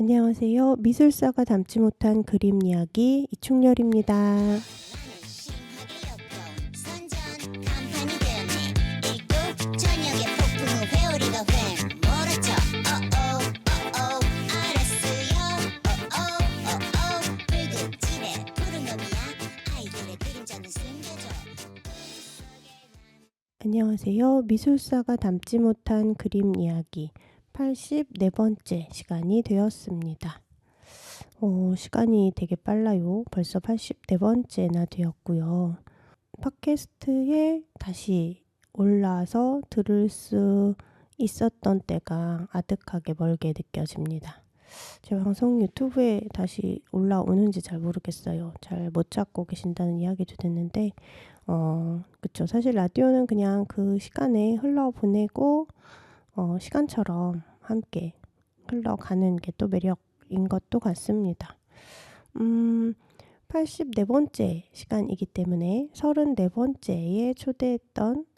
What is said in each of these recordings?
안녕하세요. 미술사가 담지 못한 그림 이야기 이충렬입니다. 안녕하세요. 미술사가 담지 못한 그림 이야기 84번째 시간이 되었습니다. 시간이 되게 빨라요. 벌써 84번째나 되었고요. 팟캐스트에 다시 올라와서 들을 수 있었던 때가 아득하게 멀게 느껴집니다. 제 방송 유튜브에 다시 올라오는지 잘 모르겠어요. 잘 못 찾고 계신다는 이야기도 듣는데 그쵸. 사실 라디오는 그냥 그 시간에 흘러보내고 시간처럼 함께 흘러가는 게 또 매력인 것도 같습니다. 84번째 시간이기 때문에 34번째에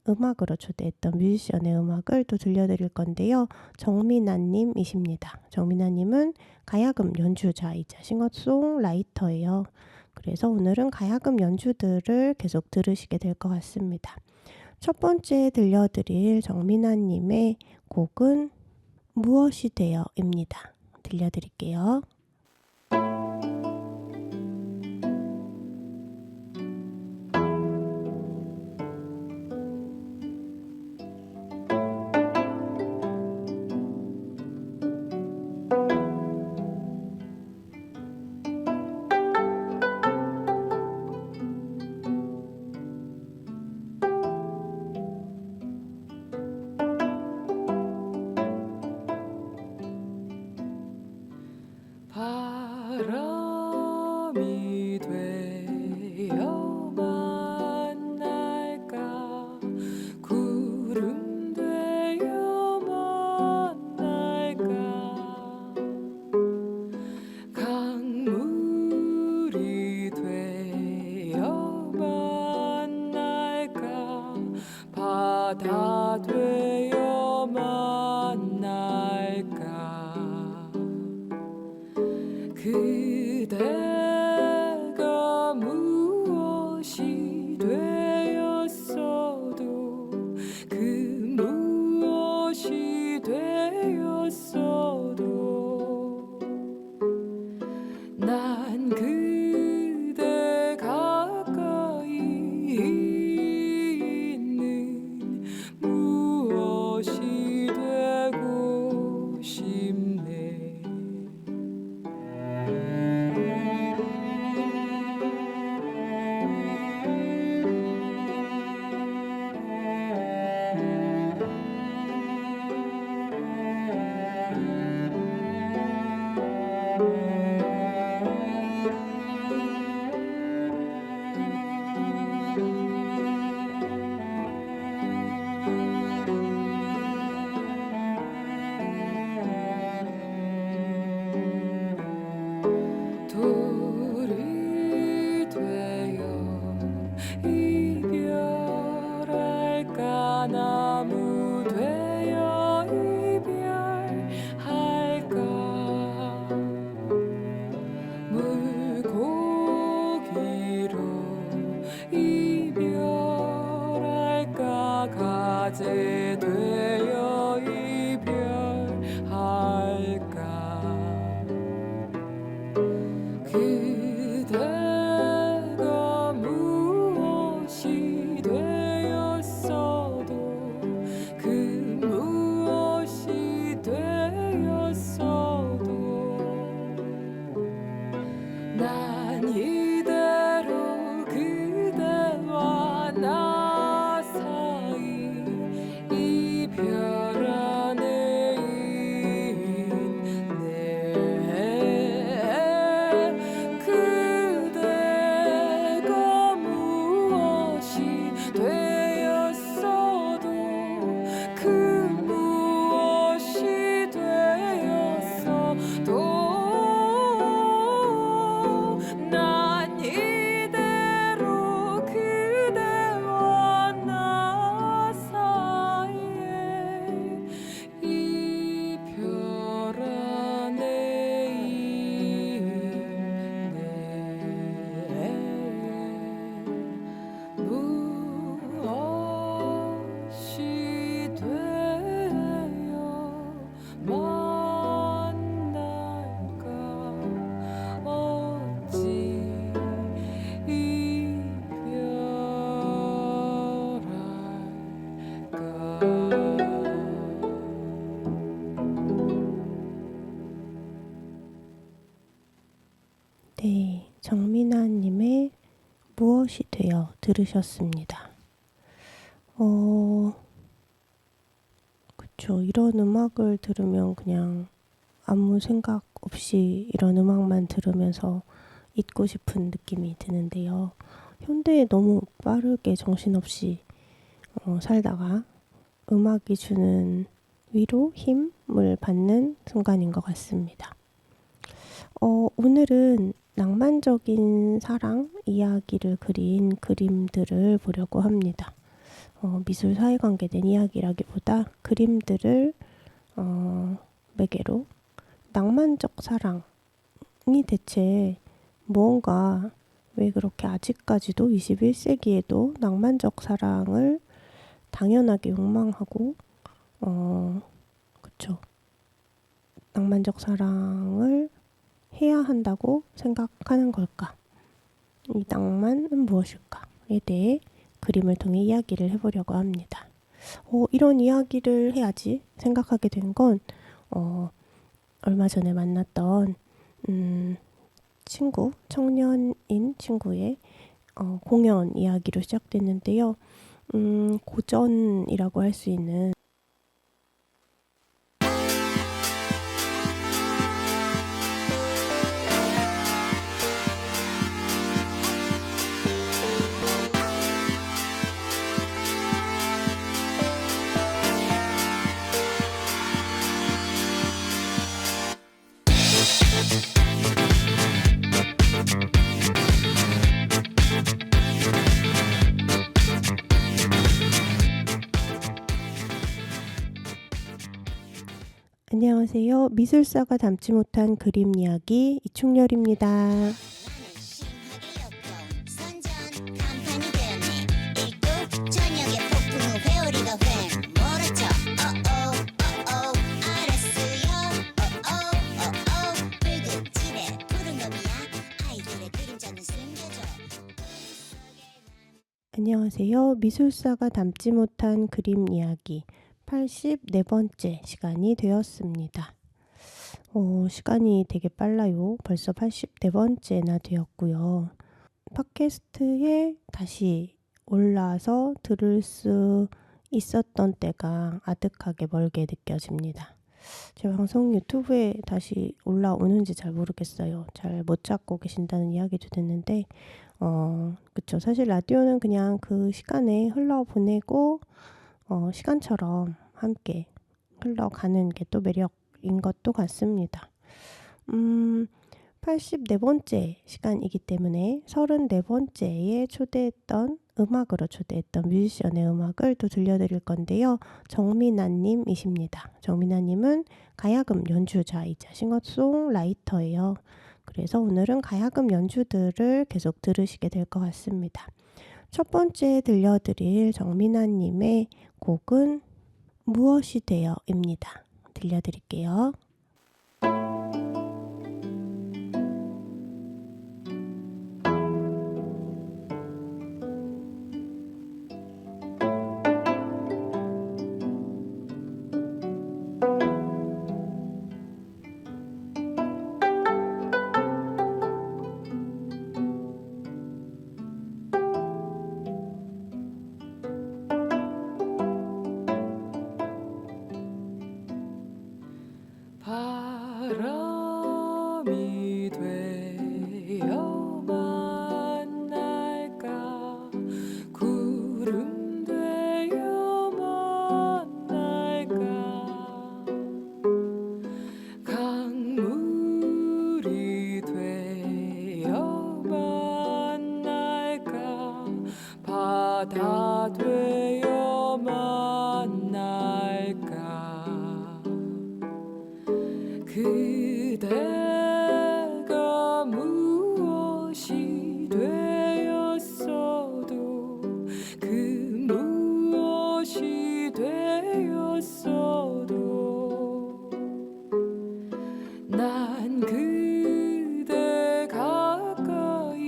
음악으로 초대했던 뮤지션의 음악을 또 들려드릴 건데요. 정민아님이십니다. 정민아님은 가야금 연주자이자 싱어송라이터예요. 그래서 오늘은 가야금 연주들을 계속 들으시게 될 것 같습니다. 첫 번째 들려드릴 정민아님의 곡은 무엇이 되어입니다. 들려드릴게요. 바람이 되어 만날까 구름 되어 만날까 강물이 되어 만날까 바다 되어 만날까 그대가 무엇이 되었어도 그 무엇이 되었어도 난 그대 가까이 있는 무엇이 되고 싶네. 정민아님의 무엇이 되어 들으셨습니다. 그쵸. 이런 음악을 들으면 그냥 아무 생각 없이 이런 음악만 들으면서 잊고 싶은 느낌이 드는데요. 현대에 너무 빠르게 정신없이 살다가 음악이 주는 위로, 힘을 받는 순간인 것 같습니다. 오늘은 낭만적인 사랑 이야기를 그린 그림들을 보려고 합니다. 미술 사회관계 된 이야기라기보다 그림들을 매개로 낭만적 사랑이 대체 무언가, 왜 그렇게 아직까지도 21세기에도 낭만적 사랑을 당연하게 욕망하고 그쵸. 낭만적 사랑을 해야 한다고 생각하는 걸까? 이 낭만은 무엇일까에 대해 그림을 통해 이야기를 해보려고 합니다. 이런 이야기를 해야지 생각하게 된 건 얼마 전에 만났던 친구, 청년인 친구의 공연 이야기로 시작됐는데요. 고전이라고 할 수 있는 안녕하세요. 미술사가 담지 못한 그림 이야기 이충렬입니다. 나는 심하게 역겨운 선전 간판이 되었네. 일도 저녁에 폭풍 후 회오리가 휑 몰아쳐. 어어 알았어요. 어어 붉은 집에 푸른 놈이야. 아이들의 그림자는 숨겨줘. 안녕하세요. 미술사가 담지 못한 그림 이야기 84번째 시간이 되었습니다. 시간이 되게 빨라요. 벌써 84번째나 되었고요. 팟캐스트에 다시 올라서 들을 수 있었던 때가 아득하게 멀게 느껴집니다. 제 방송 유튜브에 다시 올라오는지 잘 모르겠어요. 잘 못 찾고 계신다는 이야기도 듣는데 그쵸. 사실 라디오는 그냥 그 시간에 흘러보내고 시간처럼 함께 흘러가는 게 또 매력인 것도 같습니다. 84번째 시간이기 때문에 34번째에 초대했던 음악으로 초대했던 뮤지션의 음악을 또 들려드릴 건데요. 정민아님이십니다. 정민아님은 가야금 연주자이자 싱어송라이터예요. 그래서 오늘은 가야금 연주들을 계속 들으시게 될 것 같습니다. 첫 번째 들려드릴 정민아님의 곡은 무엇이 되어입니다. 들려드릴게요. 바람이 되어 만날까 구름 되어 만날까 강물이 되어 만날까 바다 되어 만날까 그대가 무엇이 되었어도 그 무엇이 되었어도 난 그대 가까이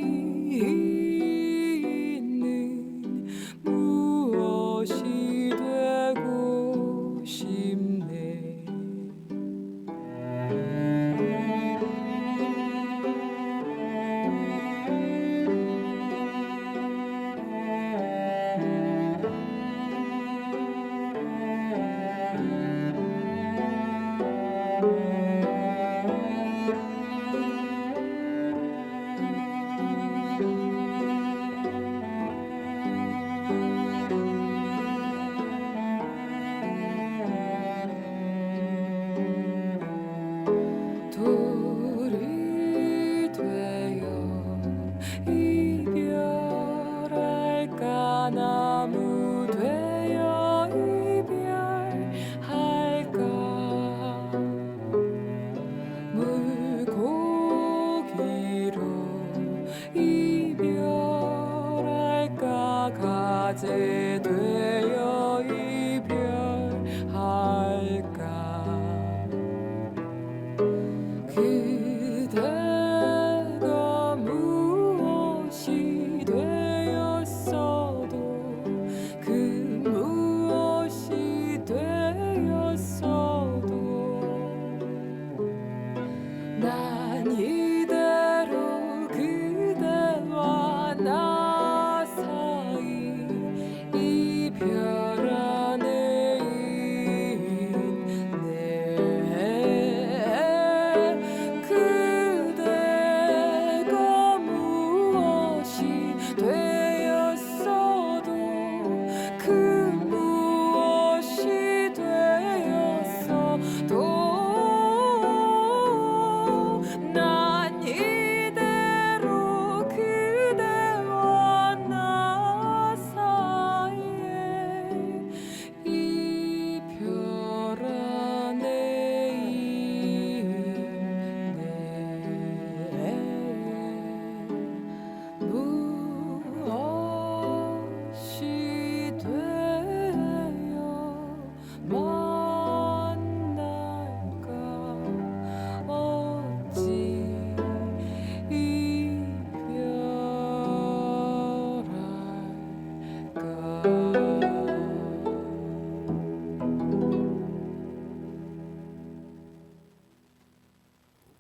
있는 무엇이 되고 싶네.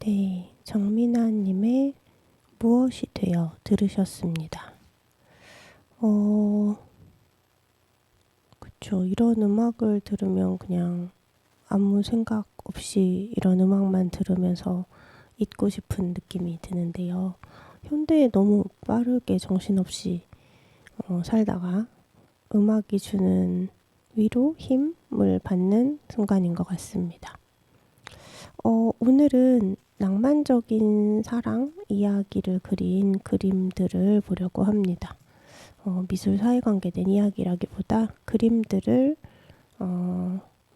네, 정민아님의 무엇이 되어 들으셨습니다. 그쵸. 이런 음악을 들으면 그냥 아무 생각 없이 이런 음악만 들으면서 잊고 싶은 느낌이 드는데요. 현대에 너무 빠르게 정신없이 살다가 음악이 주는 위로, 힘을 받는 순간인 것 같습니다. 오늘은 낭만적인 사랑 이야기를 그린 그림들을 보려고 합니다. 미술 사회관계된 이야기라기보다 그림들을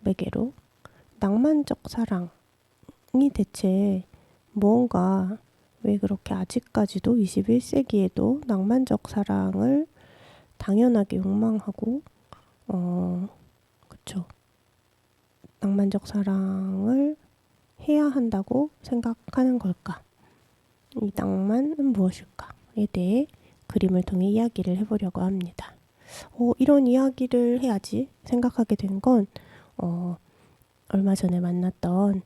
매개로 낭만적 사랑이 대체 뭔가, 왜 그렇게 아직까지도 21세기에도 낭만적 사랑을 당연하게 욕망하고 그쵸. 낭만적 사랑을 해야 한다고 생각하는 걸까? 이 낭만은 무엇일까에 대해 그림을 통해 이야기를 해보려고 합니다. 이런 이야기를 해야지 생각하게 된 건 얼마 전에 만났던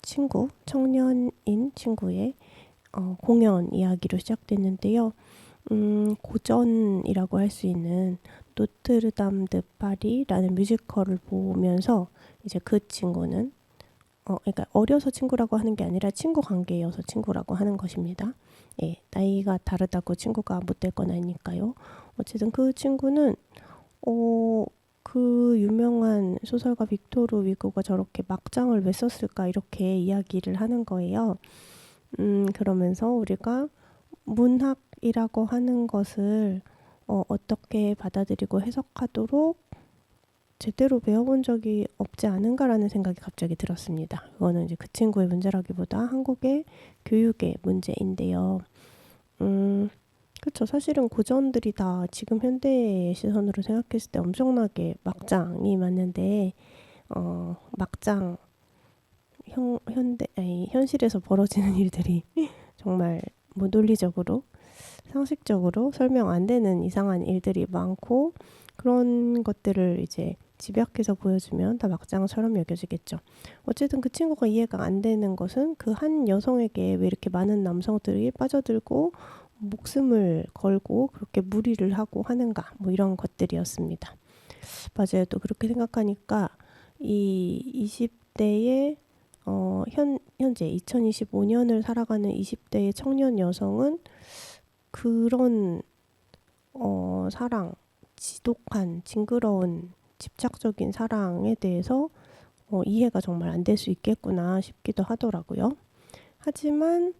친구, 청년인 친구의 공연 이야기로 시작됐는데요. 고전이라고 할 수 있는 노트르담 드 파리라는 뮤지컬을 보면서 이제 그 친구는 그러니까 어려서 친구라고 하는 게 아니라 친구 관계여서 친구라고 하는 것입니다. 예, 나이가 다르다고 친구가 못 될 건 아니니까요. 어쨌든 그 친구는 그 유명한 소설가 빅토르 위고가 저렇게 막장을 왜 썼을까 이렇게 이야기를 하는 거예요. 그러면서 우리가 문학이라고 하는 것을 어떻게 받아들이고 해석하도록 제대로 배워본 적이 없지 않은가라는 생각이 갑자기 들었습니다. 그거는 이제 그 친구의 문제라기보다 한국의 교육의 문제인데요. 그렇죠. 사실은 고전들이 다 지금 현대의 시선으로 생각했을 때 엄청나게 막장이 많은데 막장 현실에서 벌어지는 일들이 정말 뭐 논리적으로 상식적으로 설명 안 되는 이상한 일들이 많고, 그런 것들을 이제 집약해서 보여주면 다 막장처럼 여겨지겠죠. 어쨌든 그 친구가 이해가 안 되는 것은 그 한 여성에게 왜 이렇게 많은 남성들이 빠져들고 목숨을 걸고 그렇게 무리를 하고 하는가, 뭐 이런 것들이었습니다. 맞아요. 또 그렇게 생각하니까 이 20대의 현재 2025년을 살아가는 20대의 청년 여성은 그런 사랑, 지독한 징그러운 집착적인 사랑에 대해서 이해가 정말 안 될 수 있겠구나 싶기도 하더라고요. 하지만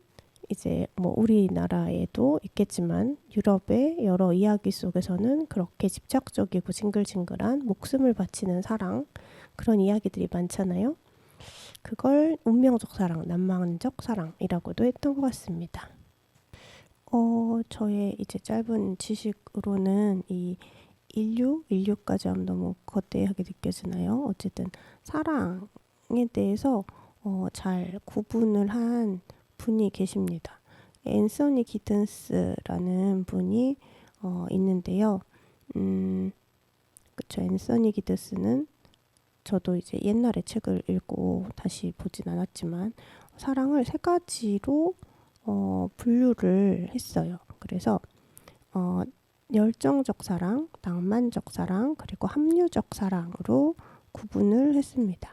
이제 뭐 우리나라에도 있겠지만 유럽의 여러 이야기 속에서는 그렇게 집착적이고 징글징글한 목숨을 바치는 사랑, 그런 이야기들이 많잖아요. 그걸 운명적 사랑, 낭만적 사랑이라고도 했던 것 같습니다. 저의 이제 짧은 지식으로는 이 인류까지 하면 너무 거대하게 느껴지나요? 어쨌든 사랑에 대해서 잘 구분을 한 분이 계십니다. 앤서니 기든스라는 분이 있는데요. 그쵸. 앤서니 기든스는 저도 이제 옛날에 책을 읽고 다시 보진 않았지만 사랑을 3가지로 분류를 했어요. 그래서 열정적 사랑, 낭만적 사랑, 그리고 합리적 사랑으로 구분을 했습니다.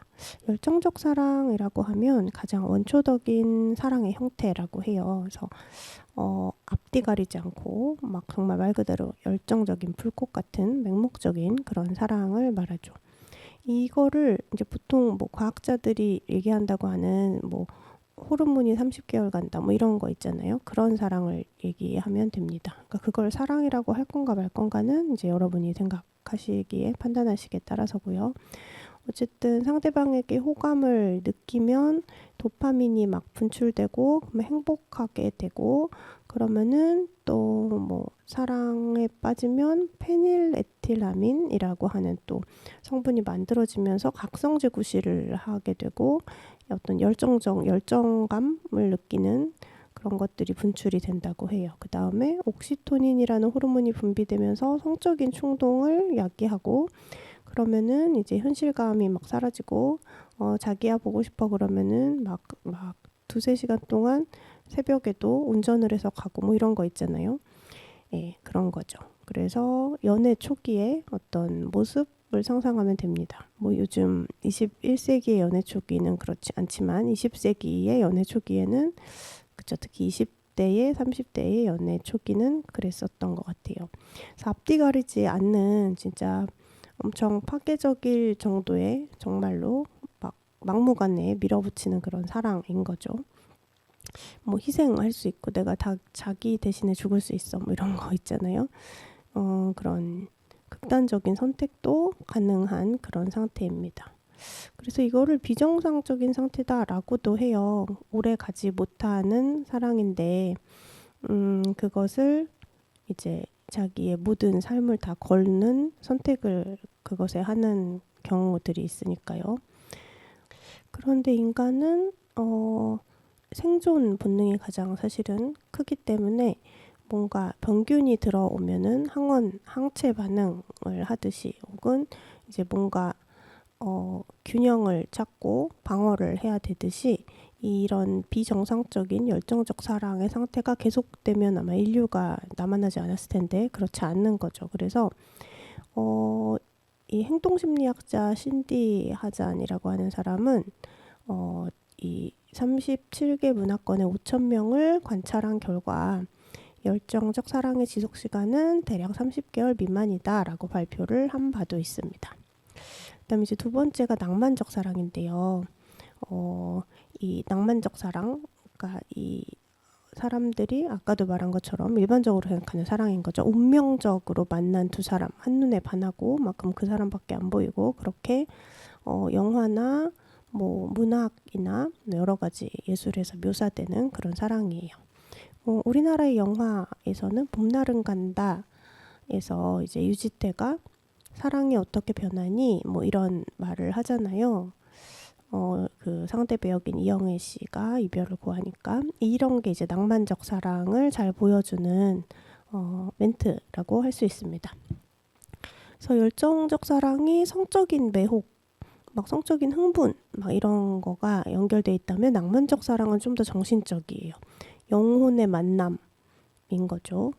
열정적 사랑이라고 하면 가장 원초적인 사랑의 형태라고 해요. 그래서 앞뒤 가리지 않고 막 정말 말 그대로 열정적인 불꽃 같은 맹목적인 그런 사랑을 말하죠. 이거를 이제 보통 뭐 과학자들이 얘기한다고 하는 뭐 호르몬이 30개월 간다 뭐 이런 거 있잖아요. 그런 사랑을 얘기하면 됩니다. 그러니까 그걸 사랑이라고 할 건가 말 건가는 이제 여러분이 생각하시기에 판단하시기에 따라서고요. 어쨌든 상대방에게 호감을 느끼면 도파민이 막 분출되고 행복하게 되고, 그러면은 또 뭐 사랑에 빠지면 페닐에틸아민이라고 하는 또 성분이 만들어지면서 각성제 구실을 하게 되고 어떤 열정감을 느끼는 그런 것들이 분출이 된다고 해요. 그 다음에 옥시토닌이라는 호르몬이 분비되면서 성적인 충동을 야기하고, 그러면은 이제 현실감이 막 사라지고 자기야 보고 싶어 그러면은 막 두세 시간 동안 새벽에도 운전을 해서 가고 뭐 이런 거 있잖아요. 예, 그런 거죠. 그래서 연애 초기에 어떤 모습을 상상하면 됩니다. 뭐 요즘 21세기의 연애 초기는 그렇지 않지만 20세기의 연애 초기에는 그쵸, 특히 20대의 30대의 연애 초기는 그랬었던 것 같아요. 그래서 앞뒤 가리지 않는 진짜 엄청 파괴적일 정도의 정말로 막 막무가내에 밀어붙이는 그런 사랑인 거죠. 뭐 희생할 수 있고 내가 다 자기 대신에 죽을 수 있어 뭐 이런 거 있잖아요. 그런 극단적인 선택도 가능한 그런 상태입니다. 그래서 이거를 비정상적인 상태다라고도 해요. 오래 가지 못하는 사랑인데 그것을 이제 자기의 모든 삶을 다 걸는 선택을 그것에 하는 경우들이 있으니까요. 그런데 인간은 생존 본능이 가장 사실은 크기 때문에 뭔가 병균이 들어오면은 항체 반응을 하듯이 혹은 이제 뭔가 균형을 찾고 방어를 해야 되듯이 이런 비정상적인 열정적 사랑의 상태가 계속되면 아마 인류가 남아나지 않았을 텐데 그렇지 않는 거죠. 그래서 이 행동심리학자 신디 하잔이라고 하는 사람은 이 37개 문화권의 5,000명을 관찰한 결과 열정적 사랑의 지속 시간은 대략 30개월 미만이다라고 발표를 한 바도 있습니다. 그다음에 이제 두 번째가 낭만적 사랑인데요. 이 낭만적 사랑, 그러니까 이 사람들이 아까도 말한 것처럼 일반적으로 생각하는 사랑인 거죠. 운명적으로 만난 두 사람, 한눈에 반하고 만큼 그 사람밖에 안 보이고 그렇게 영화나 뭐 문학이나 여러 가지 예술에서 묘사되는 그런 사랑이에요. 우리나라의 영화에서는 봄날은 간다에서 이제 유지태가 사랑이 어떻게 변하니 뭐 이런 말을 하잖아요. 그 상대 배역인 이영애 씨가 이별을 고하니까 이런 게 이제 낭만적 사랑을 잘 보여주는 멘트라고 할 수 있습니다. 그래서 열정적 사랑이 성적인 매혹, 막 성적인 흥분, 막 이런 거가 연결돼 있다면 낭만적 사랑은 좀 더 정신적이에요. 영혼의 만남인 거죠.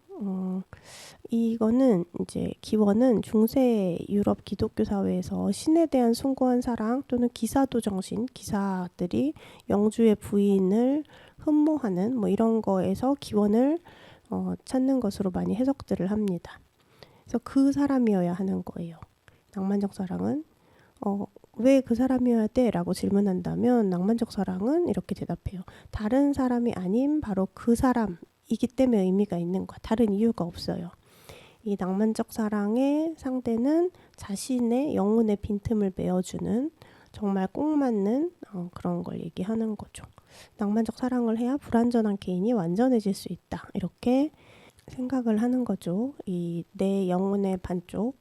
이거는 이제 기원은 중세 유럽 기독교 사회에서 신에 대한 숭고한 사랑 또는 기사도 정신, 기사들이 영주의 부인을 흠모하는 뭐 이런 거에서 기원을 찾는 것으로 많이 해석들을 합니다. 그래서 그 사람이어야 하는 거예요. 낭만적 사랑은 왜 그 사람이어야 돼? 라고 질문한다면 낭만적 사랑은 이렇게 대답해요. 다른 사람이 아닌 바로 그 사람이기 때문에 의미가 있는 거야. 다른 이유가 없어요. 이 낭만적 사랑의 상대는 자신의 영혼의 빈틈을 메워주는 정말 꼭 맞는 그런 걸 얘기하는 거죠. 낭만적 사랑을 해야 불완전한 개인이 완전해질 수 있다. 이렇게 생각을 하는 거죠. 이 내 영혼의 반쪽,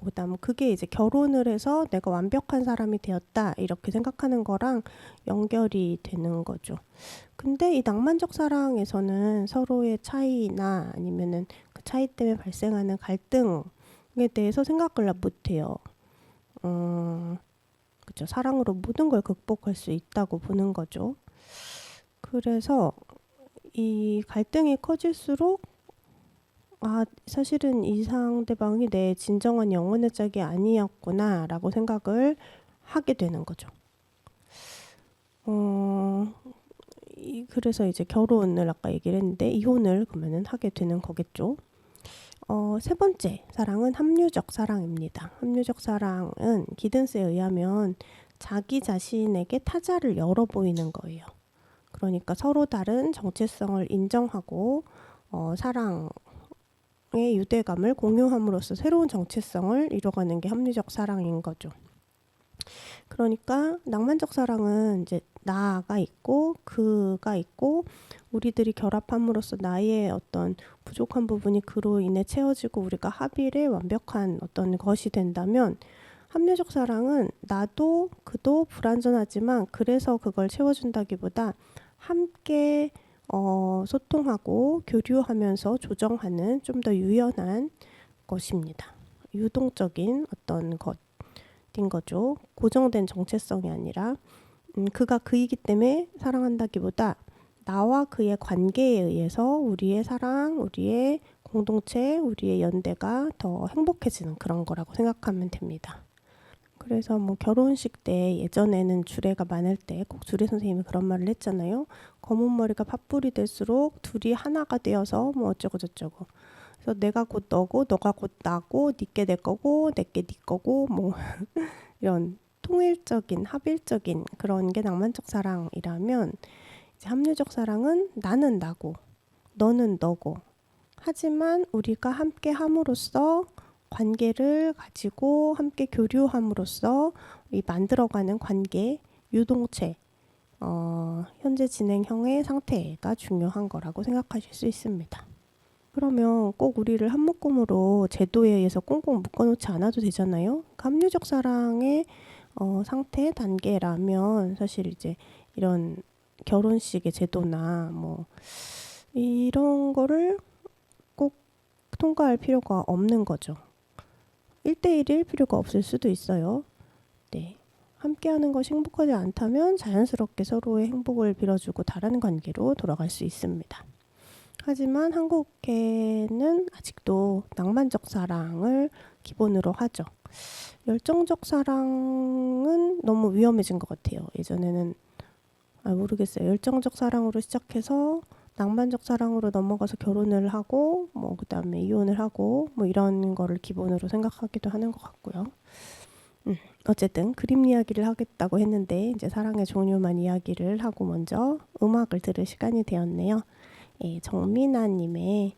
그다음 그게 이제 결혼을 해서 내가 완벽한 사람이 되었다 이렇게 생각하는 거랑 연결이 되는 거죠. 근데 이 낭만적 사랑에서는 서로의 차이나 아니면은 그 차이 때문에 발생하는 갈등에 대해서 생각을 못해요. 그렇죠. 사랑으로 모든 걸 극복할 수 있다고 보는 거죠. 그래서 이 갈등이 커질수록 사실은 이 상대방이 내 진정한 영혼의 짝이 아니었구나 라고 생각을 하게 되는 거죠. 그래서 이제 결혼을 아까 얘기를 했는데 이혼을 그러면은 하게 되는 거겠죠. 세 번째 사랑은 합리적 사랑입니다. 합리적 사랑은 기든스에 의하면 자기 자신에게 타자를 열어 보이는 거예요. 그러니까 서로 다른 정체성을 인정하고 사랑의 유대감을 공유함으로써 새로운 정체성을 이뤄가는 게 합리적 사랑인 거죠. 그러니까 낭만적 사랑은 이제 나가 있고 그가 있고 우리들이 결합함으로써 나의 어떤 부족한 부분이 그로 인해 채워지고 우리가 합일의 완벽한 어떤 것이 된다면 합리적 사랑은 나도 그도 불완전하지만 그래서 그걸 채워준다기보다 함께 소통하고 교류하면서 조정하는 좀 더 유연한 것입니다. 유동적인 어떤 것. 거죠. 고정된 정체성이 아니라 그가 그이기 때문에 사랑한다기보다 나와 그의 관계에 의해서 우리의 사랑, 우리의 공동체, 우리의 연대가 더 행복해지는 그런 거라고 생각하면 됩니다. 그래서 뭐 결혼식 때 예전에는 주례가 많을 때 꼭 주례 선생님이 그런 말을 했잖아요. 검은 머리가 팥불이 될수록 둘이 하나가 되어서 뭐 어쩌고 저쩌고. 그래서 내가 곧 너고 너가 곧 나고 니께 내 거고 내께 니 거고 뭐 이런 통일적인 합일적인 그런 게 낭만적 사랑이라면 이제 합리적 사랑은 나는 나고 너는 너고 하지만 우리가 함께 함으로써 관계를 가지고 함께 교류함으로써 이 만들어가는 관계, 유동체, 현재 진행형의 상태가 중요한 거라고 생각하실 수 있습니다. 그러면 꼭 우리를 한 묶음으로 제도에 의해서 꽁꽁 묶어놓지 않아도 되잖아요. 합리적 사랑의 상태 단계라면 사실 이제 이런 결혼식의 제도나 뭐 이런 거를 꼭 통과할 필요가 없는 거죠. 1대1일 필요가 없을 수도 있어요. 네. 함께하는 것이 행복하지 않다면 자연스럽게 서로의 행복을 빌어주고 다른 관계로 돌아갈 수 있습니다. 하지만 한국에는 아직도 낭만적 사랑을 기본으로 하죠. 열정적 사랑은 너무 위험해진 것 같아요. 예전에는 모르겠어요. 열정적 사랑으로 시작해서 낭만적 사랑으로 넘어가서 결혼을 하고 뭐 그다음에 이혼을 하고 뭐 이런 거를 기본으로 생각하기도 하는 것 같고요. 어쨌든 그림 이야기를 하겠다고 했는데 이제 사랑의 종류만 이야기를 하고 먼저 음악을 들을 시간이 되었네요. 예, 정민아님의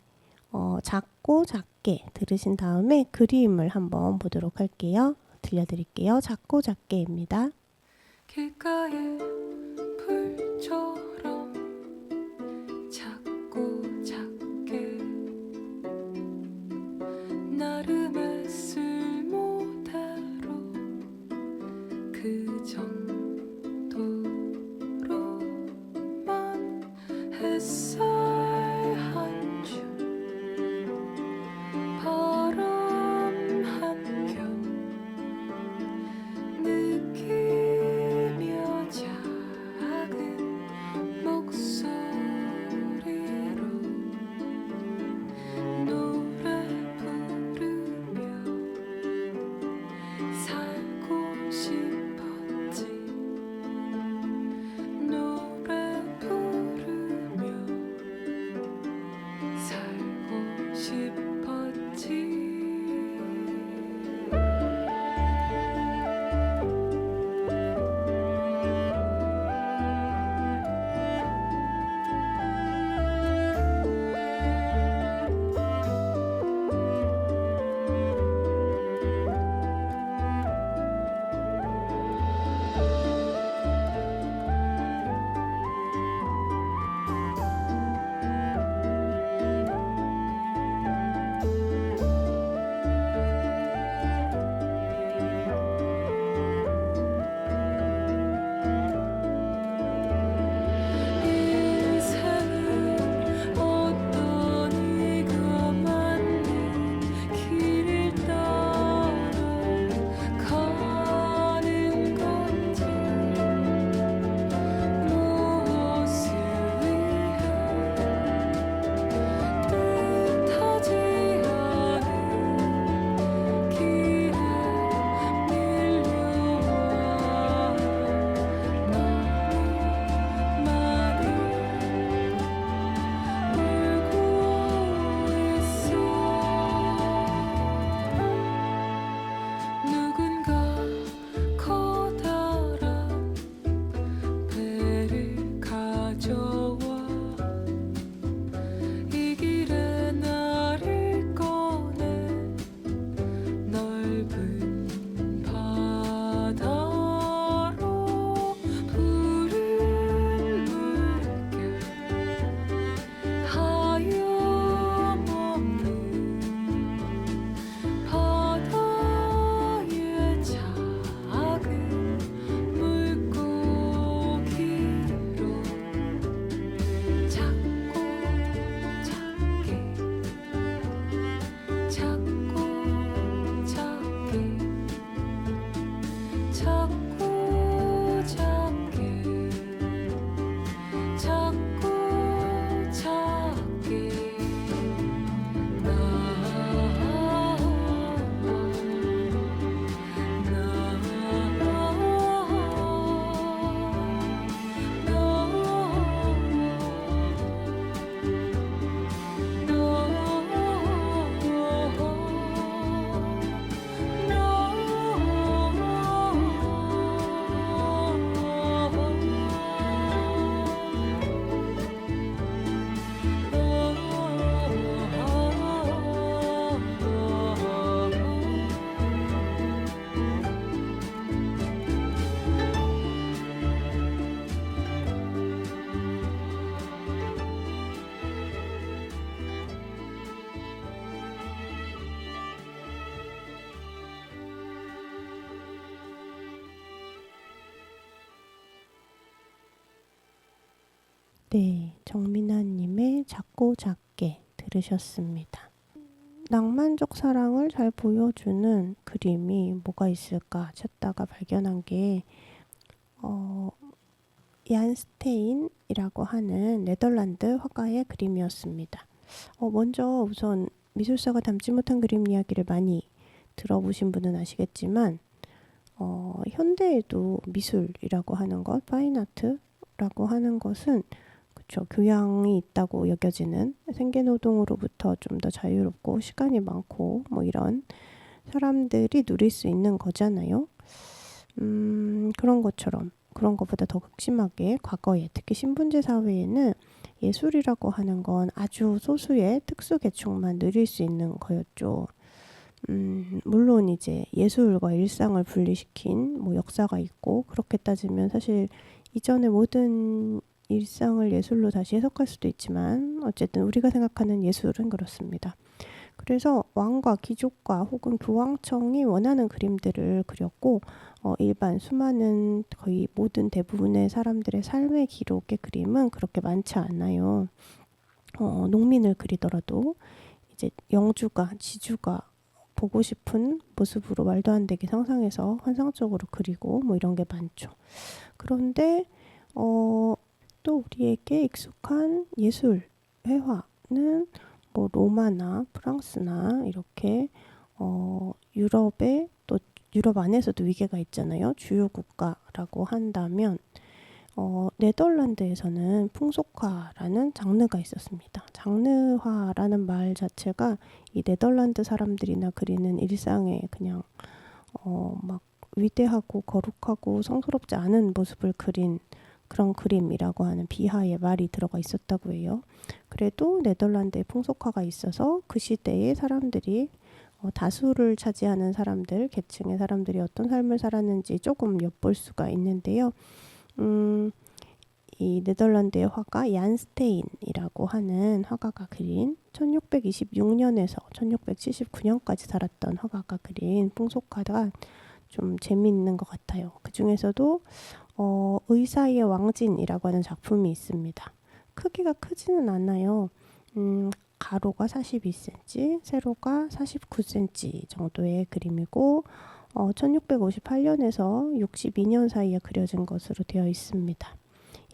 작고 작게 들으신 다음에 그림을 한번 보도록 할게요. 들려드릴게요. 작고 작게입니다. 길가의 풀처럼 작고 작게 나름의 쓸모대로 그 정도로만 햇살 한 줌 바람 한 겹 느끼며 정민아님의 작고 작게 들으셨습니다. 낭만적 사랑을 잘 보여주는 그림이 뭐가 있을까 찾다가 발견한 게 얀 스테인이라고 하는 네덜란드 화가의 그림이었습니다. 먼저 우선 미술사가 담지 못한 그림 이야기를 많이 들어보신 분은 아시겠지만 현대에도 미술이라고 하는 것, 파인아트라고 하는 것은 그쵸, 교양이 있다고 여겨지는 생계노동으로부터 좀 더 자유롭고 시간이 많고 뭐 이런 사람들이 누릴 수 있는 거잖아요. 그런 것처럼 그런 것보다 더 극심하게 과거에 특히 신분제 사회에는 예술이라고 하는 건 아주 소수의 특수 계층만 누릴 수 있는 거였죠. 물론 이제 예술과 일상을 분리시킨 뭐 역사가 있고 그렇게 따지면 사실 이전의 모든 일상을 예술로 다시 해석할 수도 있지만 어쨌든 우리가 생각하는 예술은 그렇습니다. 그래서 왕과 귀족과 혹은 교황청이 원하는 그림들을 그렸고 일반 수많은 거의 모든 대부분의 사람들의 삶의 기록의 그림은 그렇게 많지 않아요. 농민을 그리더라도 이제 영주가, 지주가 보고 싶은 모습으로 말도 안 되게 상상해서 환상적으로 그리고 뭐 이런 게 많죠. 그런데 또 우리에게 익숙한 예술, 회화는 뭐 로마나 프랑스나 이렇게 유럽에 또 유럽 안에서도 위계가 있잖아요. 주요 국가라고 한다면 네덜란드에서는 풍속화라는 장르가 있었습니다. 장르화라는 말 자체가 이 네덜란드 사람들이나 그리는 일상에 그냥 막 위대하고 거룩하고 성스럽지 않은 모습을 그린 그런 그림이라고 하는 비하의 말이 들어가 있었다고 해요. 그래도 네덜란드에 풍속화가 있어서 그 시대의 사람들이 다수를 차지하는 사람들, 계층의 사람들이 어떤 삶을 살았는지 조금 엿볼 수가 있는데요. 이 네덜란드의 화가 얀 스테인이라고 하는 화가가 그린 1626년에서 1679년까지 살았던 화가가 그린 풍속화가 좀 재미있는 것 같아요. 그 중에서도 의사의 왕진이라고 하는 작품이 있습니다. 크기가 크지는 않아요. 가로가 42cm, 세로가 49cm 정도의 그림이고 1658년에서 62년 사이에 그려진 것으로 되어 있습니다.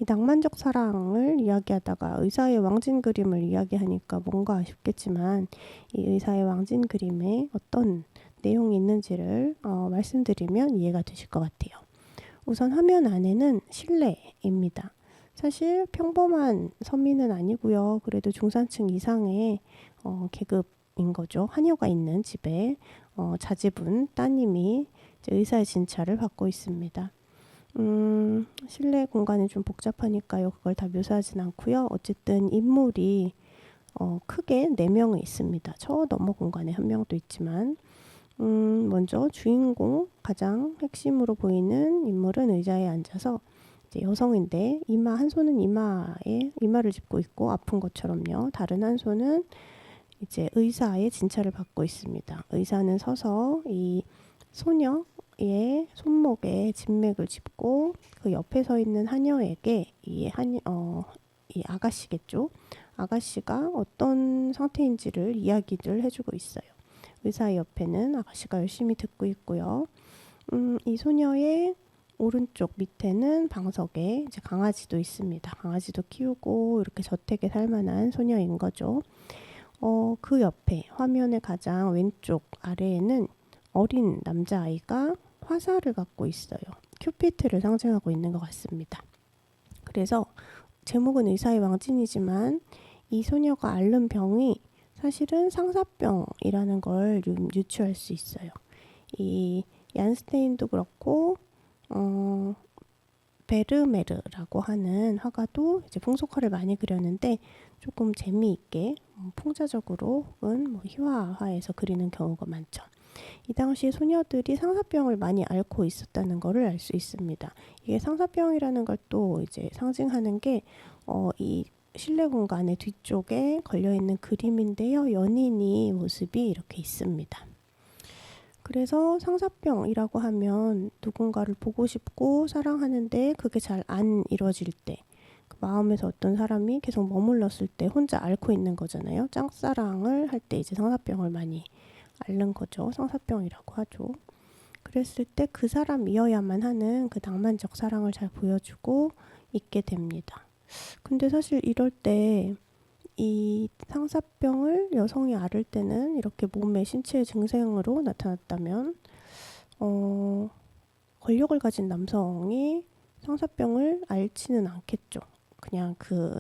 이 낭만적 사랑을 이야기하다가 의사의 왕진 그림을 이야기하니까 뭔가 아쉽겠지만 이 의사의 왕진 그림에 어떤 내용이 있는지를 말씀드리면 이해가 되실 것 같아요. 우선 화면 안에는 실내입니다. 사실 평범한 서민은 아니고요. 그래도 중산층 이상의 계급인 거죠. 하녀가 있는 집에 자제분 따님이 이제 의사의 진찰을 받고 있습니다. 실내 공간이 좀 복잡하니까요. 그걸 다 묘사하진 않고요. 어쨌든 인물이 크게 4명이 있습니다. 저 너머 공간에 1명도 있지만 먼저 주인공 가장 핵심으로 보이는 인물은 의자에 앉아서 이제 여성인데 한 손은 이마를 짚고 있고 아픈 것처럼요. 다른 한 손은 이제 의사의 진찰을 받고 있습니다. 의사는 서서 이 소녀의 손목에 진맥을 짚고 그 옆에 서 있는 하녀에게 이 아가씨겠죠. 아가씨가 어떤 상태인지를 이야기를 해주고 있어요. 의사의 옆에는 아가씨가 열심히 듣고 있고요. 이 소녀의 오른쪽 밑에는 방석에 이제 강아지도 있습니다. 강아지도 키우고 이렇게 저택에 살 만한 소녀인 거죠. 그 옆에 화면의 가장 왼쪽 아래에는 어린 남자아이가 화살을 갖고 있어요. 큐피트를 상징하고 있는 것 같습니다. 그래서 제목은 의사의 왕진이지만 이 소녀가 앓는 병이 사실은 상사병이라는 걸 유추할 수 있어요. 이 얀스테인도 그렇고 베르메르라고 하는 화가도 이제 풍속화를 많이 그렸는데 조금 재미있게 풍자적으로 혹은 희화화해서 그리는 경우가 많죠. 이 당시 소녀들이 상사병을 많이 앓고 있었다는 것을 알 수 있습니다. 이게 상사병이라는 걸 또 이제 상징하는 게 이 실내 공간의 뒤쪽에 걸려있는 그림인데요. 연인이 모습이 이렇게 있습니다. 그래서 상사병이라고 하면 누군가를 보고 싶고 사랑하는데 그게 잘 안 이루어질 때 그 마음에서 어떤 사람이 계속 머물렀을 때 혼자 앓고 있는 거잖아요. 짝사랑을 할 때 이제 상사병을 많이 앓는 거죠. 상사병이라고 하죠. 그랬을 때 그 사람이어야만 하는 그 낭만적 사랑을 잘 보여주고 있게 됩니다. 근데 사실 이럴 때 이 상사병을 여성이 앓을 때는 이렇게 몸의 신체 증상으로 나타났다면 권력을 가진 남성이 상사병을 앓지는 않겠죠. 그냥 그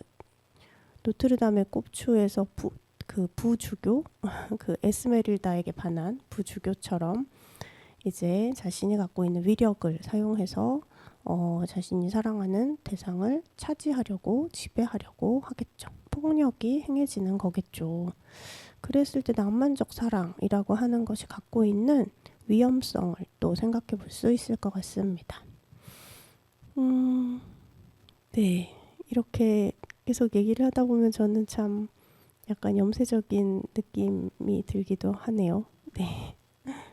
노트르담의 꼽추에서 그 부주교 그 에스메릴다에게 반한 부주교처럼 이제 자신이 갖고 있는 위력을 사용해서 자신이 사랑하는 대상을 차지하려고 지배하려고 하겠죠. 폭력이 행해지는 거겠죠. 그랬을 때 낭만적 사랑이라고 하는 것이 갖고 있는 위험성을 또 생각해 볼 수 있을 것 같습니다. 네, 이렇게 계속 얘기를 하다 보면 저는 참 약간 염세적인 느낌이 들기도 하네요. 네.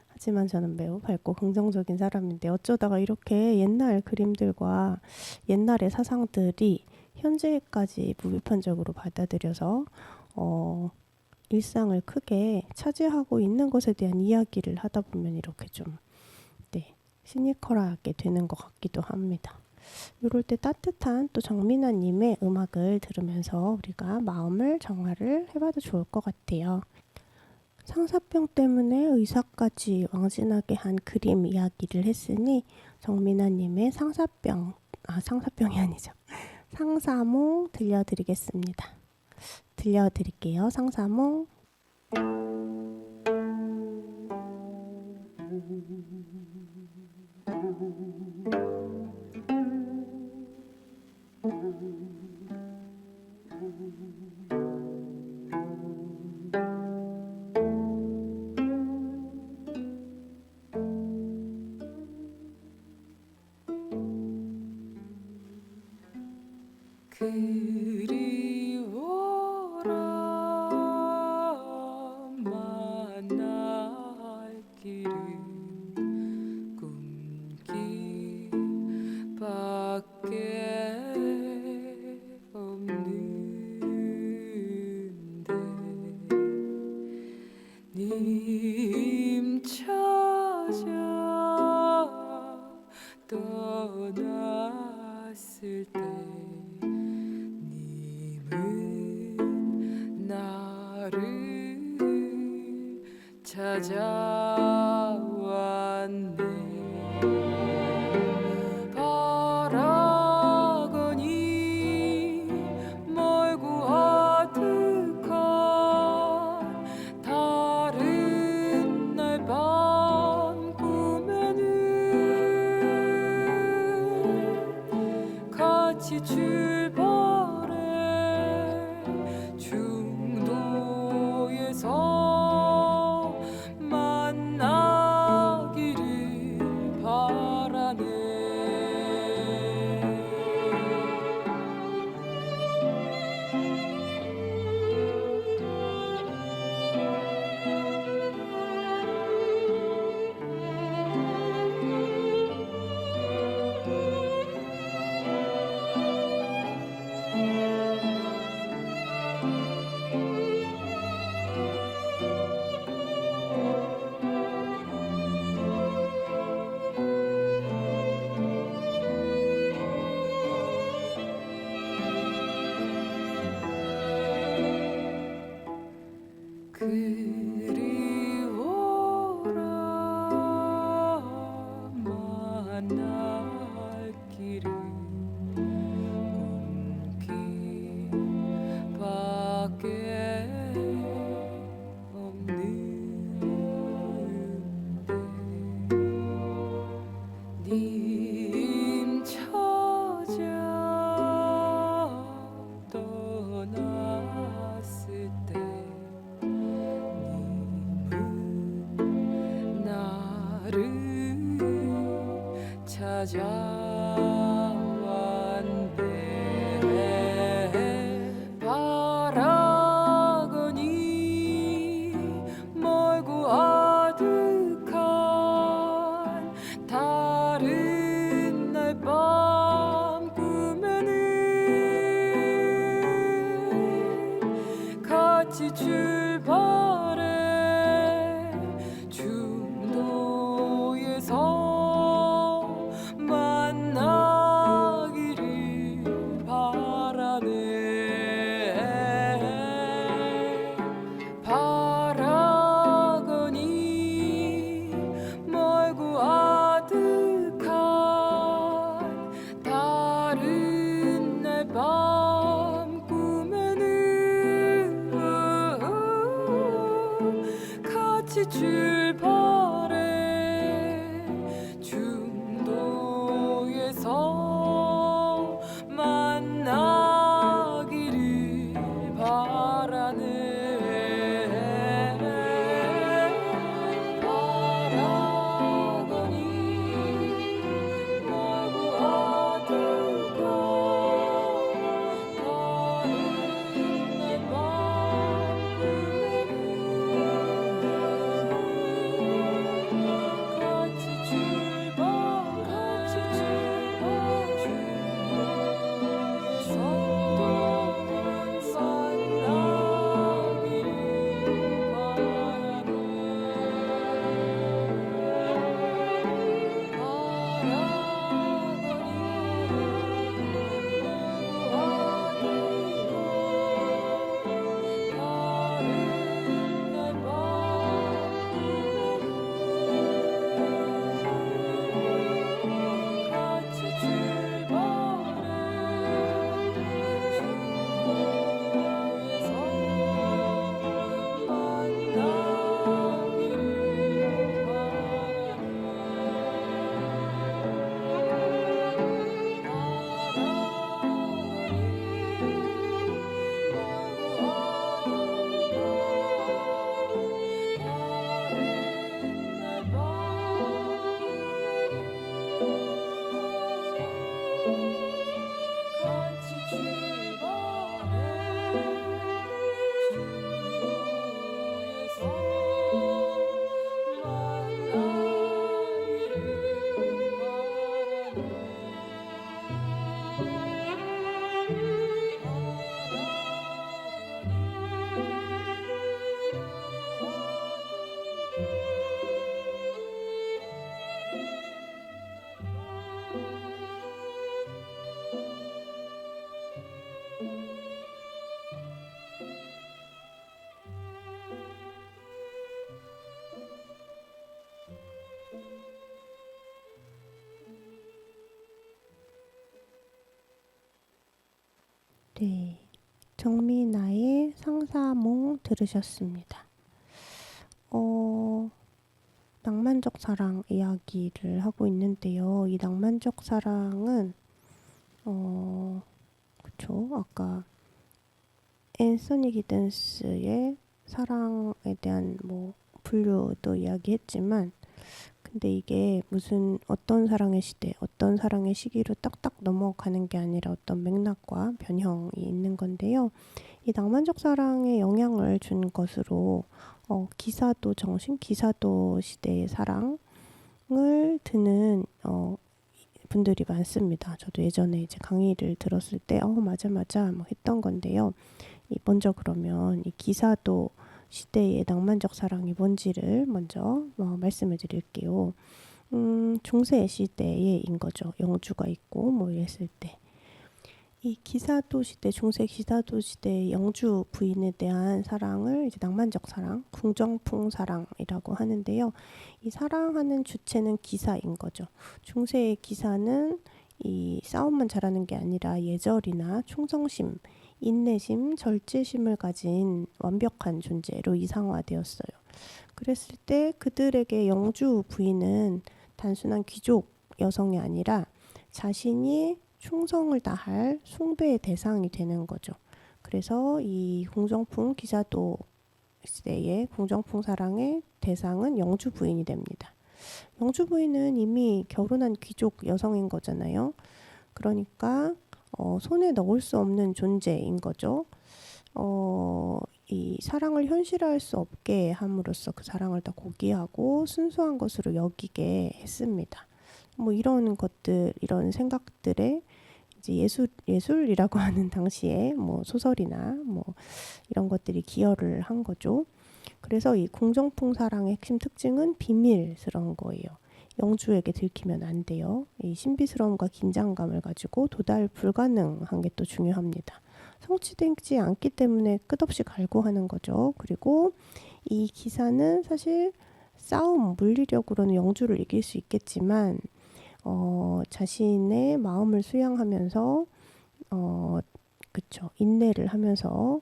하지만 저는 매우 밝고 긍정적인 사람인데 어쩌다가 이렇게 옛날 그림들과 옛날의 사상들이 현재까지 무비판적으로 받아들여서 일상을 크게 차지하고 있는 것에 대한 이야기를 하다 보면 이렇게 좀 시니컬하게 되는 것 같기도 합니다. 이럴 때 따뜻한 또 정민아님의 음악을 들으면서 우리가 마음을 정화를 해봐도 좋을 것 같아요. 상사병 때문에 의사까지 왕진하게 한 그림 이야기를 했으니 정민아님의 상사병이 아니죠. 상사몽 들려드릴게요. 상사몽. 그리워라 만날 길은 꿈길밖에 없는데 님 찾아 떠났을 때 님은 나를 찾아왔네. 바라거니 멀고 아득한 다른 날 밤 꿈에는 같이 출발해 중도에서 만나기를 바라네. 같이 출발해 중도에서 만나기를 바라네 바라거니 멀고 아득한 다른 날 밤 꿈에는 같이 출발해 중도에서 만나기를 바라네 바라거니 멀고 아득한 다른 날 밤 같이 출발 중에서 만나기를 네, 정미나의 상사몽 들으셨습니다. 낭만적 사랑 이야기를 하고 있는데요. 이 낭만적 사랑은 그쵸, 아까 앤서니 기든스의 사랑에 대한 뭐 분류도 이야기했지만, 근데 이게 무슨 어떤 사랑의 시대, 어떤 사랑의 시기로 딱딱 넘어가는 게 아니라 어떤 맥락과 변형이 있는 건데요. 이 낭만적 사랑에 영향을 준 것으로 기사도 정신, 기사도 시대의 사랑을 드는 분들이 많습니다. 저도 예전에 이제 강의를 들었을 때 맞아 막 했던 건데요. 먼저 그러면 이 기사도 시대의 낭만적 사랑이 뭔지를 먼저 말씀을 드릴게요. 중세 시대인 거죠. 영주가 있고 뭐 이랬을 때. 이 기사도 시대, 중세 기사도 시대의 영주 부인에 대한 사랑을 이제 낭만적 사랑, 궁정풍 사랑이라고 하는데요. 이 사랑하는 주체는 기사인 거죠. 중세의 기사는 이 싸움만 잘하는 게 아니라 예절이나 충성심, 인내심, 절제심을 가진 완벽한 존재로 이상화되었어요. 그랬을 때 그들에게 영주 부인은 단순한 귀족 여성이 아니라 자신이 충성을 다할 숭배의 대상이 되는 거죠. 그래서 이 궁정풍 기사도 시대의 궁정풍 사랑의 대상은 영주 부인이 됩니다. 영주 부인은 이미 결혼한 귀족 여성인 거잖아요. 그러니까 손에 넣을 수 없는 존재인 거죠. 이 사랑을 현실화할 수 없게 함으로써 그 사랑을 더 고귀하고 순수한 것으로 여기게 했습니다. 뭐 이런 것들, 이런 생각들에 이제 예술이라고 하는 당시에 뭐 소설이나 뭐 이런 것들이 기여를 한 거죠. 그래서 이 공정풍 사랑의 핵심 특징은 비밀스러운 거예요. 영주에게 들키면 안 돼요. 이 신비스러움과 긴장감을 가지고 도달 불가능한 게 또 중요합니다. 성취되지 않기 때문에 끝없이 갈구하는 거죠. 그리고 이 기사는 사실 싸움, 물리력으로는 영주를 이길 수 있겠지만 자신의 마음을 수양하면서 그쵸, 인내를 하면서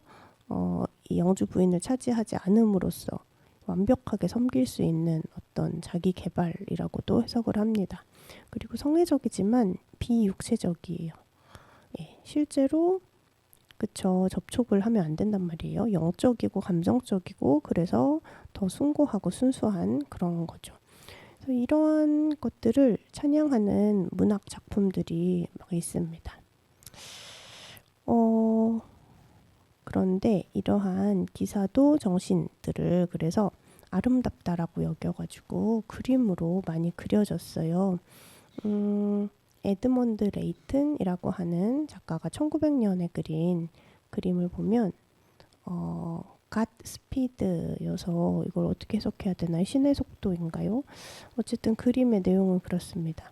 이 영주 부인을 차지하지 않음으로써 완벽하게 섬길 수 있는 어떤 자기 개발이라고도 해석을 합니다. 그리고 성애적이지만 비육체적이에요. 예, 실제로 그쵸, 접촉을 하면 안 된단 말이에요. 영적이고 감정적이고 그래서 더 숭고하고 순수한 그런 거죠. 그래서 이러한 것들을 찬양하는 문학 작품들이 막 있습니다. 그런데 이러한 기사도 정신들을 그래서 아름답다라고 여겨가지고 그림으로 많이 그려졌어요. 에드먼드 레이튼이라고 하는 작가가 1900년에 그린 그림을 보면 갓 스피드여서 이걸 어떻게 해석해야 되나요? 신의 속도인가요? 어쨌든 그림의 내용은 그렇습니다.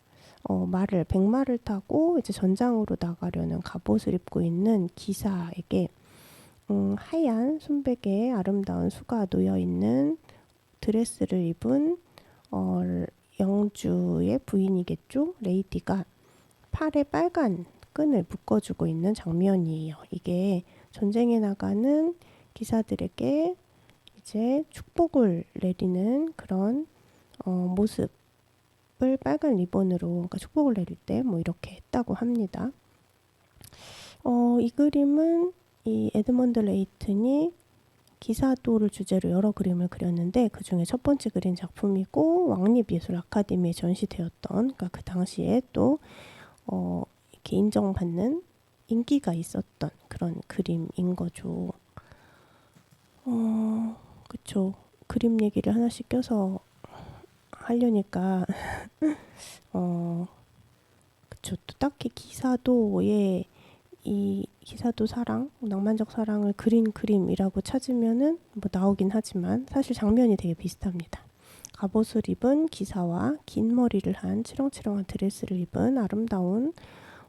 백마를 타고 이제 전장으로 나가려는 갑옷을 입고 있는 기사에게 하얀 순백의 아름다운 수가 놓여 있는 드레스를 입은 영주의 부인이겠죠? 레이디가 팔에 빨간 끈을 묶어주고 있는 장면이에요. 이게 전쟁에 나가는 기사들에게 이제 축복을 내리는 그런 모습을 빨간 리본으로, 그러니까 축복을 내릴 때 뭐 이렇게 했다고 합니다. 이 그림은 이 에드먼드 레이튼이 기사도를 주제로 여러 그림을 그렸는데 그 중에 첫 번째 그린 작품이고 왕립예술 아카데미에 전시되었던, 그러니까 그 당시에 또 이렇게 인정받는 인기가 있었던 그런 그림인 거죠. 그쵸. 그림 얘기를 하나씩 껴서 하려니까 그쵸. 또 딱히 기사도의 이 기사도 사랑, 낭만적 사랑을 그린 그림이라고 찾으면은 뭐 나오긴 하지만 사실 장면이 되게 비슷합니다. 갑옷을 입은 기사와 긴 머리를 한 치렁치렁한 드레스를 입은 아름다운,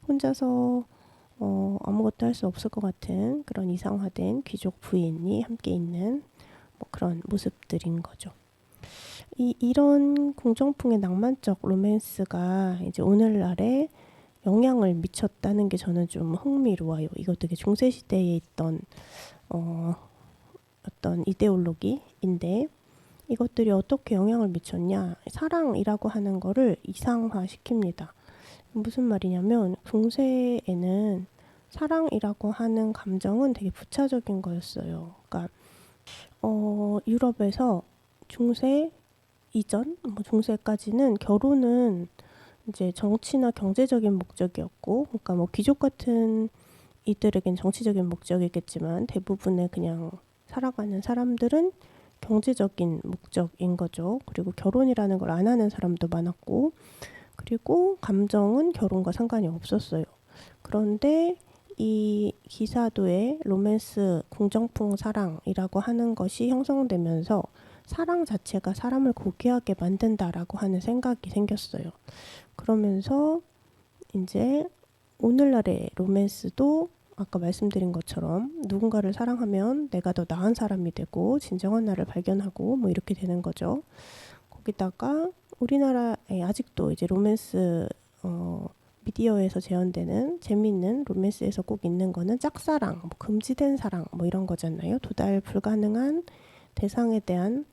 혼자서 아무것도 할 수 없을 것 같은 그런 이상화된 귀족 부인이 함께 있는 뭐 그런 모습들인 거죠. 이런 공정풍의 낭만적 로맨스가 이제 오늘날에 영향을 미쳤다는 게 저는 좀 흥미로워요. 이거 되게 중세시대에 있던 어떤 이데올로기인데 이것들이 어떻게 영향을 미쳤냐. 사랑이라고 하는 거를 이상화시킵니다. 무슨 말이냐면 중세에는 사랑이라고 하는 감정은 되게 부차적인 거였어요. 그러니까 유럽에서 중세 이전, 뭐 중세까지는 결혼은 이제 정치나 경제적인 목적이었고, 그러니까 뭐 귀족 같은 이들에겐 정치적인 목적이겠지만 대부분의 그냥 살아가는 사람들은 경제적인 목적인 거죠. 그리고 결혼이라는 걸 안 하는 사람도 많았고, 그리고 감정은 결혼과 상관이 없었어요. 그런데 이 기사도의 로맨스 공정풍 사랑이라고 하는 것이 형성되면서 사랑 자체가 사람을 고귀하게 만든다라고 하는 생각이 생겼어요. 그러면서 이제 오늘날의 로맨스도 아까 말씀드린 것처럼 누군가를 사랑하면 내가 더 나은 사람이 되고 진정한 나를 발견하고 뭐 이렇게 되는 거죠. 거기다가 우리나라에 아직도 이제 로맨스 미디어에서 재현되는 재미있는 로맨스에서 꼭 있는 거는 짝사랑, 뭐 금지된 사랑 뭐 이런 거잖아요. 도달 불가능한 대상에 대한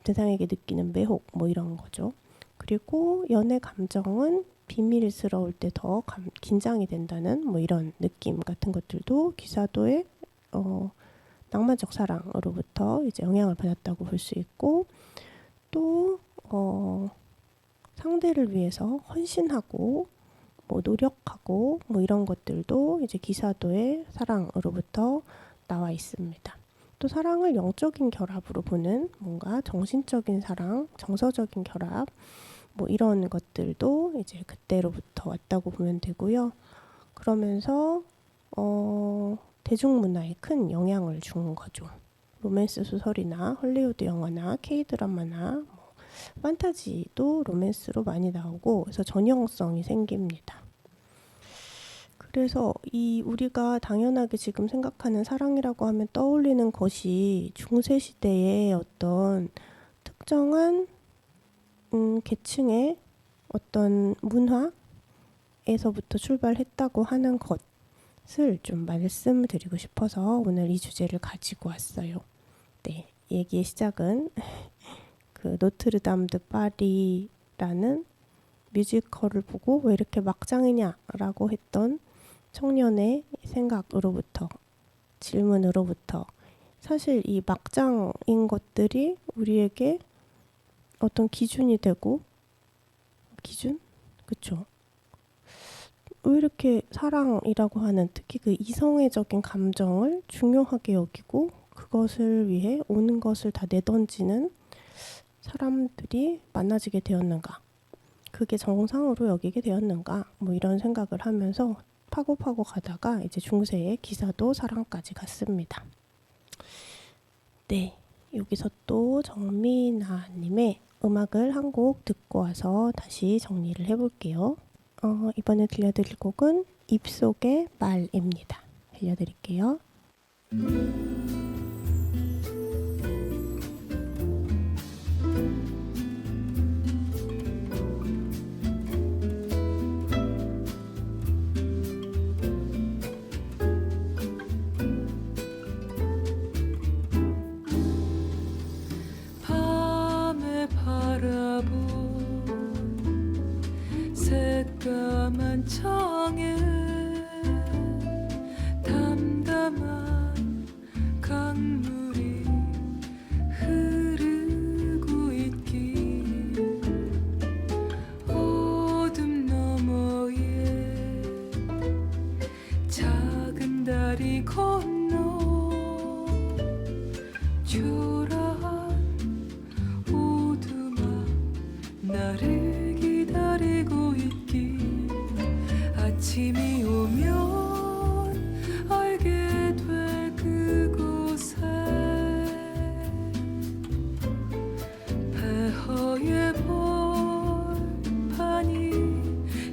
대상에게 느끼는 매혹 뭐 이런 거죠. 그리고 연애 감정은 비밀스러울 때 더 긴장이 된다는 뭐 이런 느낌 같은 것들도 기사도의 낭만적 사랑으로부터 이제 영향을 받았다고 볼 수 있고, 또 상대를 위해서 헌신하고 뭐 노력하고 뭐 이런 것들도 이제 기사도의 사랑으로부터 나와 있습니다. 또 사랑을 영적인 결합으로 보는 뭔가 정신적인 사랑, 정서적인 결합 뭐 이런 것들도 이제 그때로부터 왔다고 보면 되고요. 그러면서 대중문화에 큰 영향을 준 거죠. 로맨스 소설이나 헐리우드 영화나 K-드라마나 뭐 판타지도 로맨스로 많이 나오고 그래서 전형성이 생깁니다. 그래서 이 우리가 당연하게 지금 생각하는 사랑이라고 하면 떠올리는 것이 중세 시대의 어떤 특정한 계층의 어떤 문화에서부터 출발했다고 하는 것을 좀 말씀을 드리고 싶어서 오늘 이 주제를 가지고 왔어요. 네, 얘기의 시작은 그 노트르담 드 파리라는 뮤지컬을 보고 왜 이렇게 막장이냐라고 했던 청년의 생각으로부터, 질문으로부터, 사실 이 막장인 것들이 우리에게 어떤 기준이 되고, 기준? 그쵸? 왜 이렇게 사랑이라고 하는 특히 그 이성애적인 감정을 중요하게 여기고 그것을 위해 오는 것을 다 내던지는 사람들이 많아지게 되었는가? 그게 정상으로 여기게 되었는가? 뭐 이런 생각을 하면서 파고 가다가 이제 중세의 기사도 사랑까지 갔습니다. 네, 여기서 또 정민아님의 음악을 한 곡 듣고 와서 다시 정리를 해볼게요. 이번에 들려드릴 곡은 입속의 말입니다. 들려드릴게요. 밤에 바라본 새까만 창에 담담한 강물이 흐르고 있길 어둠 너머에 작은 다리 건너 초라한 오두막 나를 기다리고 있길 아침이 오면 알게 될 그곳에 폐허의 벌판이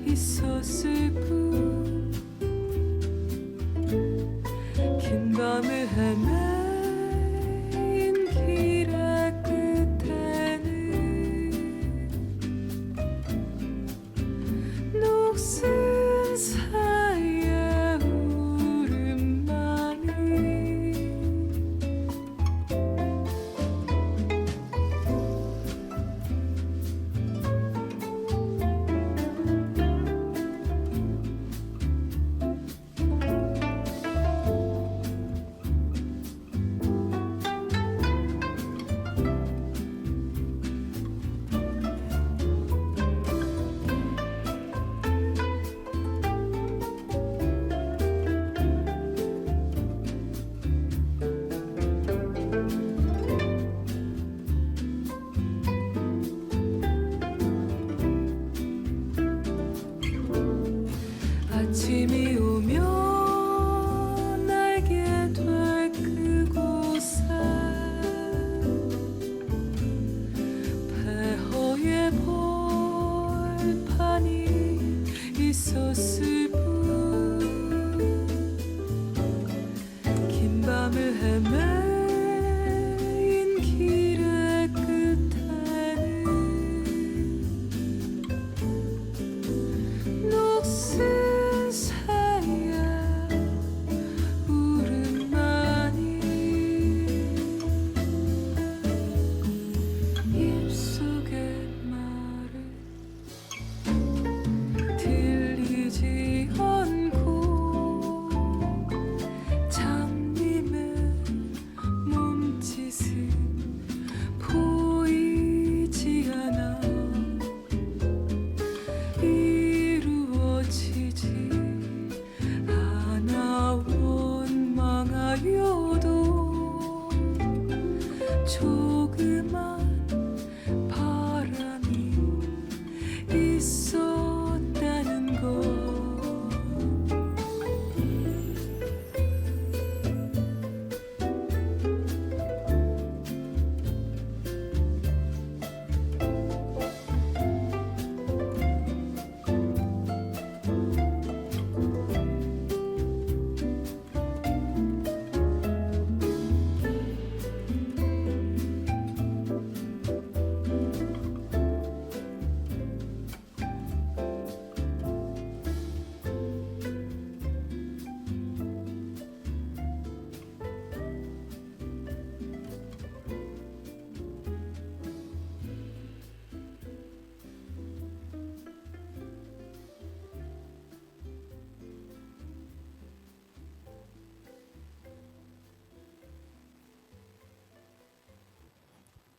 있었을 뿐 긴 밤을 헤매인 길의 끝에는 녹슨 새의 울음만이 아침이 오면 알게 될 그곳에 폐허의 벌판이 있었을 뿐 긴 밤을 헤매인 길의 끝에는 녹슨 새의 울음만이 입속의 말을 들리지 않고 장님의 몸짓은 보이지 않아 이루어지지 않아 원망하여도 조그만 바람이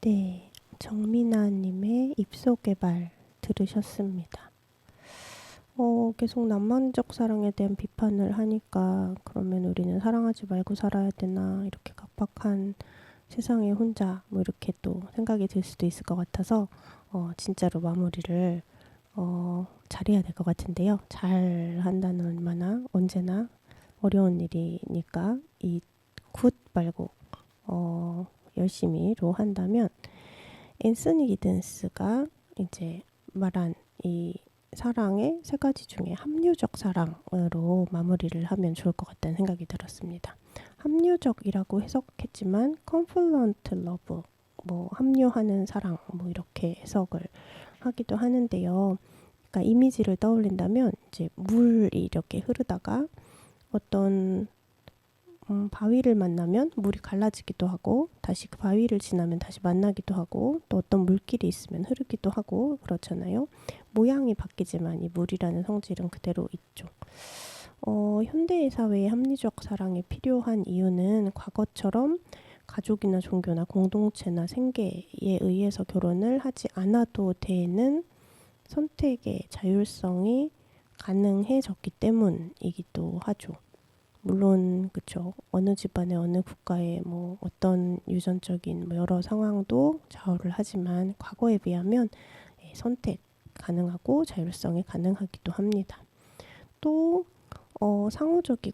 네, 정민아님의 입속의 말 들으셨습니다. 계속 낭만적 사랑에 대한 비판을 하니까 그러면 우리는 사랑하지 말고 살아야 되나 이렇게 각박한 세상에 혼자 뭐 이렇게 또 생각이 들 수도 있을 것 같아서 진짜로 마무리를 잘해야 될 것 같은데요. 잘 한다는 말나 언제나 어려운 일이니까 이 굿 말고 열심히로 한다면 앤서니 기든스가 이제 말한 이 사랑의 세 가지 중에 합리적 사랑으로 마무리를 하면 좋을 것 같다는 생각이 들었습니다. 합리적이라고 해석했지만 confluent love, 뭐 합류하는 사랑, 뭐 이렇게 해석을 하기도 하는데요. 그러니까 이미지를 떠올린다면 이제 물이 이렇게 흐르다가 어떤 바위를 만나면 물이 갈라지기도 하고 다시 그 바위를 지나면 다시 만나기도 하고 또 어떤 물길이 있으면 흐르기도 하고 그렇잖아요. 모양이 바뀌지만 이 물이라는 성질은 그대로 있죠. 현대의 사회에 합리적 사랑이 필요한 이유는 과거처럼 가족이나 종교나 공동체나 생계에 의해서 결혼을 하지 않아도 되는 선택의 자율성이 가능해졌기 때문이기도 하죠. 물론 그쵸. 어느 집안에 어느 국가에 뭐 어떤 유전적인 뭐 여러 상황도 좌우를 하지만 과거에 비하면 선택 가능하고 자율성이 가능하기도 합니다. 또 상호적이고